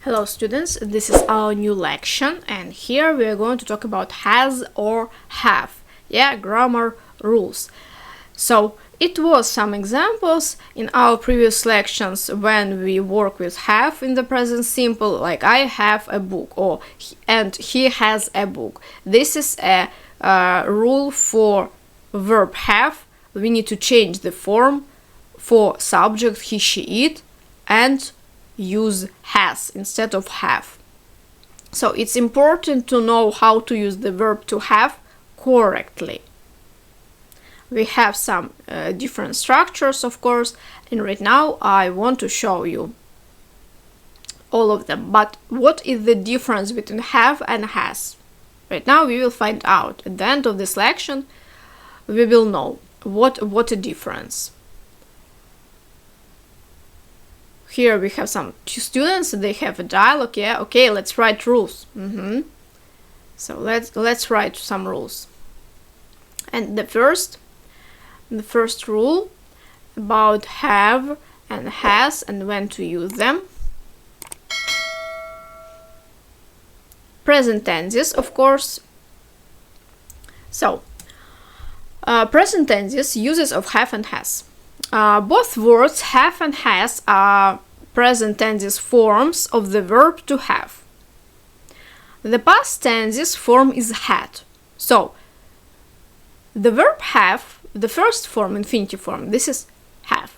Hello students, this is our new lection and here we are going to talk about has or have, grammar rules. So it was some examples in our previous lections when we work with have in the present simple, like I have a book and he has a book. This is a rule for verb have. We need to change the form for subject he, she, it and use has instead of have. So it's important to know how to use the verb to have correctly. We have some different structures, of course, and right now I want to show you all of them. But what is the difference between have and has? Right now we will find out. At the end of this lection we will know what a difference. Here we have some students, they have a dialogue, okay, let's write rules. So let's write some rules. And the first rule about have and has and when to use them. Present tenses, of course. So, present tenses, uses of have and has. Both words have and has are present tenses forms of the verb to have. The past tenses form is had. So, the verb have, the first form, infinitive form, this is have.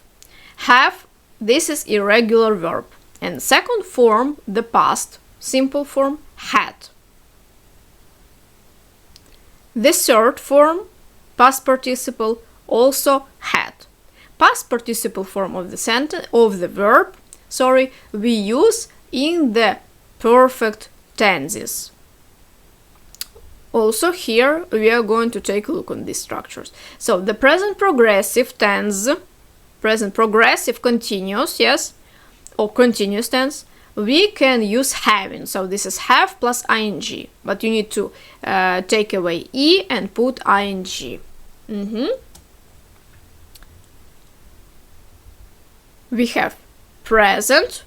Have, this is irregular verb. And second form, the past, simple form, had. The third form, past participle, also had. Past participle form of the sentence of the verb, we use in the perfect tenses. Also here we are going to take a look on these structures. So the present progressive tense, present progressive continuous, or continuous tense, we can use having. So this is have plus ing, but you need to take away e and put ing. We have present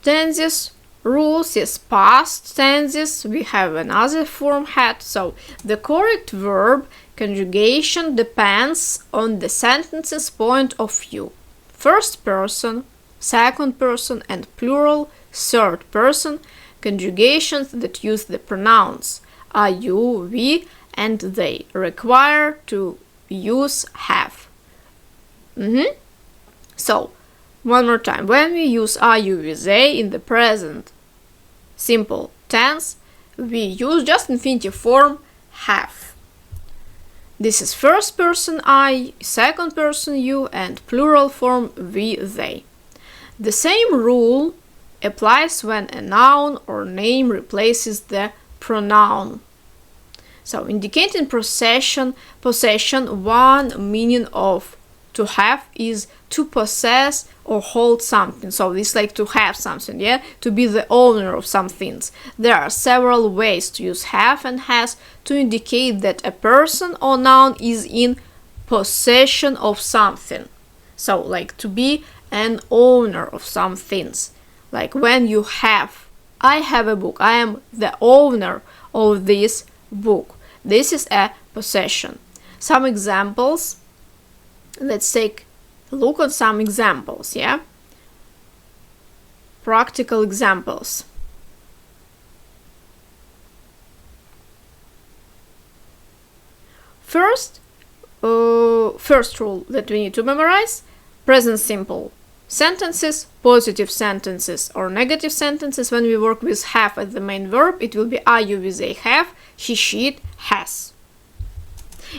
tenses, rules, past tenses, we have another form had. So the correct verb conjugation depends on the sentence's point of view. First person, second person and plural, third person, conjugations that use the pronouns I, you, we and they require to use have. So one more time, when we use I, you, we, they in the present simple tense, we use just infinitive form have. This is first person I, second person you, and plural form we, they. The same rule applies when a noun or name replaces the pronoun. So indicating possession, one meaning of to have is to possess or hold something. So it's like to have something, to be the owner of some things. There are several ways to use have and has to indicate that a person or noun is in possession of something. So like to be an owner of some things. Like when you have, I have a book, I am the owner of this book. This is a possession. Some examples. Let's take a look at some examples, Practical examples. First rule that we need to memorize, present simple sentences, positive sentences or negative sentences. When we work with have as the main verb, it will be I, you, we, they have, he, she, it has.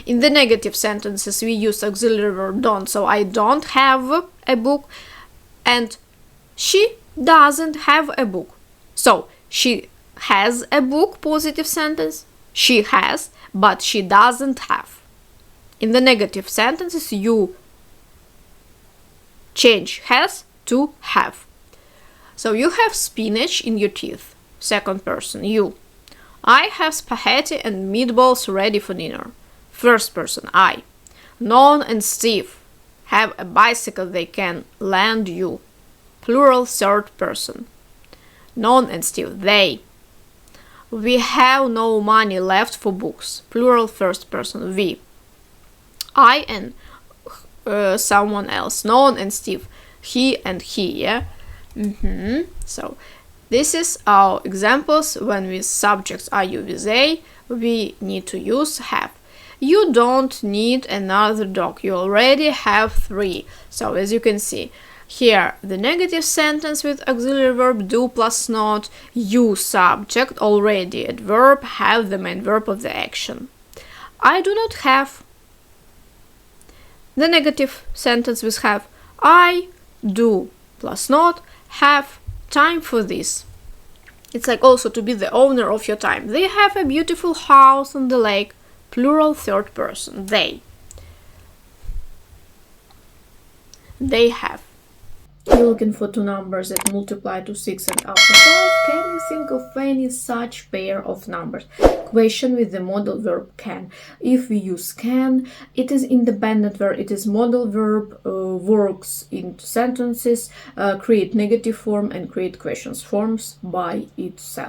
In the negative sentences, we use auxiliary verb don't. So I don't have a book and she doesn't have a book. So she has a book, positive sentence, she has, but she doesn't have. In the negative sentences, you change has to have. So you have spinach in your teeth, second person, you. I have spaghetti and meatballs ready for dinner. First person, I. Non and Steve have a bicycle they can lend you. Plural, third person. noun and Steve, they. We have no money left for books, plural first person, we. I and someone else, noun and Steve, he and he, yeah? So this is our examples. When with subjects are you with they, we need to use have. You don't need another dog, you already have 3. So as you can see, here the negative sentence with auxiliary verb do plus not, you subject, already adverb, have the main verb of the action. I do not have. The negative sentence with have, I do plus not have time for this. It's like also to be the owner of your time. They have a beautiful house on the lake, plural third person, they. They have. You're looking for 2 numbers that multiply to 6 and after 5. Can you think of any such pair of numbers? Question with the modal verb can. If we use can, it is independent verb, it is modal verb, works in sentences, create negative form and create questions forms by itself.